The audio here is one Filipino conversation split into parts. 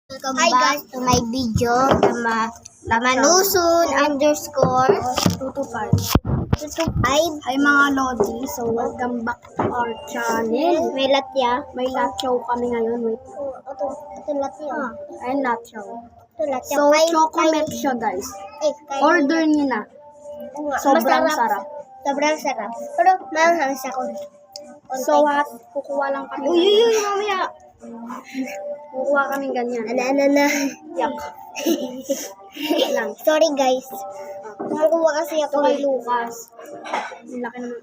Welcome back to my video. Lamanusun _ 225. Hi mga Lodi, so welcome back to our channel. May latya. May latyaw kami ngayon. Wait. Ito latya. Ayun, latyaw. Ito latya. So, chocolate siya guys. Order niyo na. Sobrang sarap. Sobrang sarap. Pero maanghang sa konti. So, kukuha lang kami. Uy, mamaya. Kukuha kami ganyan. Ana. Yak. lang. Sorry guys. Kumukuha kasi Ito ako kay Lucas. Ang laki naman.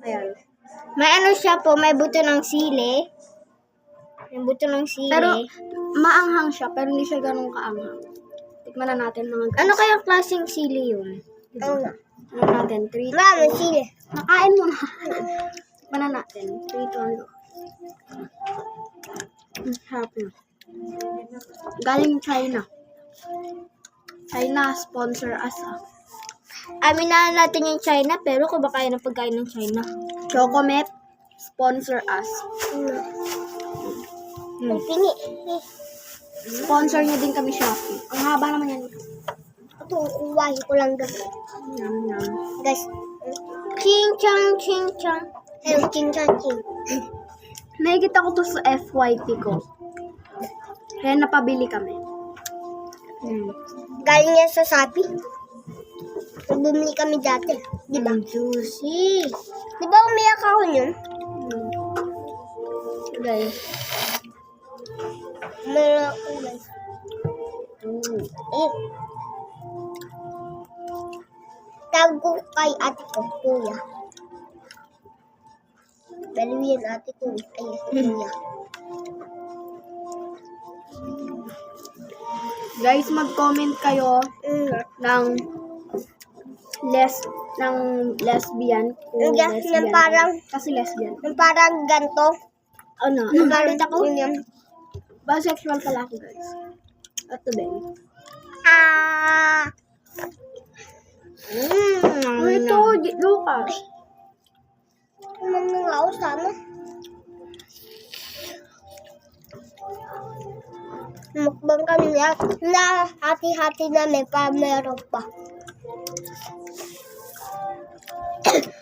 Ayan. May ano siya po, may buto ng sili. May buto ng sili. Pero, maanghang siya, pero hindi siya ganun kaanghang. Tikman na natin mga guys. Ano kaya klaseng sili yun? Ano na? Tikman natin. 3, Mami, sili. Nakain mo na. Tikman na natin. 3, 2, 1. Harap na. Galing China. China, sponsor us Amin na natin yung China, pero kumakain ng pagkain ng China. Chocomet, sponsor us. Pingi. Sponsor niya din kami Shopee. Ang haba naman yan. Ito, uwahi ko lang doon. Yum, yum. Guys, ching chang. Hello, ching. Nakikita ko to sa FYP ko. Kaya napabili kami. Galing yan sa Shopee. Bumili kami dati. Di ba? Juicy. Di ba umiyak ako yun? Guys. Umiyak ako guys. Tawag ko kay ate ko, kuya. Dalawa yan ate ko. Ay, kuya. Guys, mag-comment kayo ng lesbian. Kung Yes, yung parang, kasi lesbian. yung parang ganto. Ano? Yung parang ako? Yun. Bisexual pala ako, guys. At to din. Ito, Lucas. Mga ako sana. Mukbang kami na hati-hati namin pa meron pa.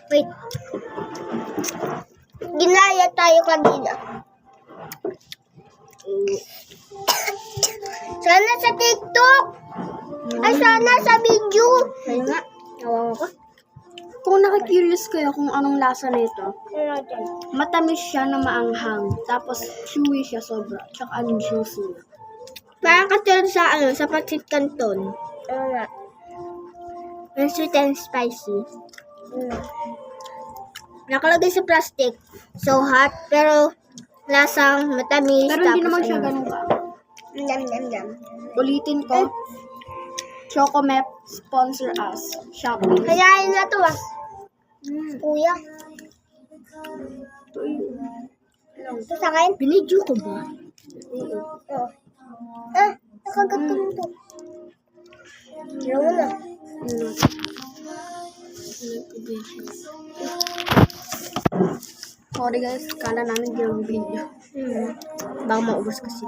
Wait. Ginaya tayo kanina. Sana sa TikTok. Ay, sana sa video. Kaya nga, nawawa ko. Kung nakikurious kayo kung anong lasa nito, matamis siya na maanghang. Tapos, chewy siya sobra. Tsaka ang juicy na. Parang katulad sa sa Pancit Canton. Ang sweet and spicy. Nakalagay sa plastic. So hot, pero lasang matamis. Pero hindi naman siya ganun ka. Yum. Ulitin ko. Chocomet, sponsor us. Shopee. Kayain na to Kuya. Ito sa akin? Binidyo ko ba? Oo. Nakagat ko nito. Ayaw mo na. Sorry guys, kala namin yung video. Baka maubos kasi.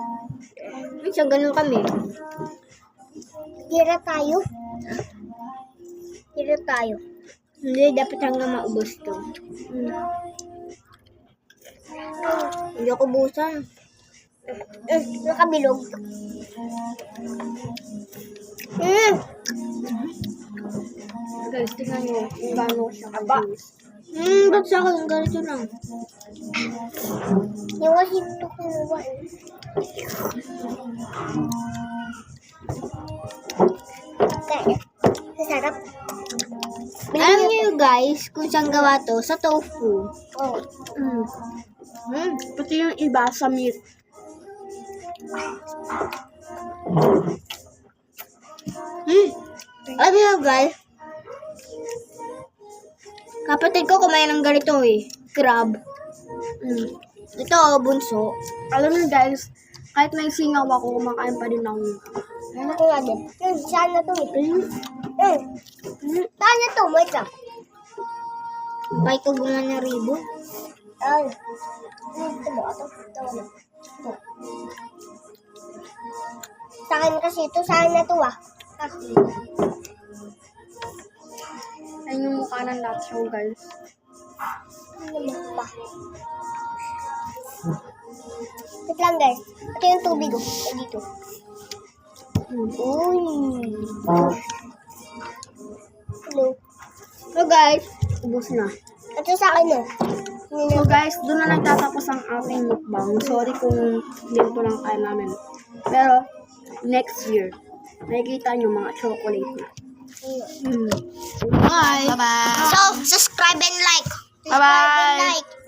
Minsan ganun kami. Tira tayo. Hindi, dapat hanggang maubos to. Hindi ako busan. Nakabilog. Guys, tingnan nyo kung gano'n siya ka-juice. Ba't sa akin? Ganito lang. Yung kasi ito kinuha. Sarap. Alam niyo guys, kung saan gawa to? Sa tofu. Pati yung iba sa meat. Alam niyo guys, kapatid ko kumain ng ganito crab. Ito bunso. Alam niyo guys, kahit may singaw ako, kumakain pa din ako. Ano ko nga din? Saan na to Saan na to? Wait lang. Bakit ko gumawa ng ribo? Ay. Ito mo. Ito. Sa akin kasi ito, sa akin na to ah. Ayun yung mukha ng lacho, guys. Ano pa? Wait lang guys. Ito yung tubig oh. Ito dito. Uy. Hello. So guys, ubos na. Ito sa akin oh. So guys, doon na nagtatapos ang ating mukbang. Sorry kung dito lang kaya namin. Pero, next year, nakikita nyo mga chocolate na. Bye. Bye-bye. So, subscribe and like. Bye-bye. Subscribe and like.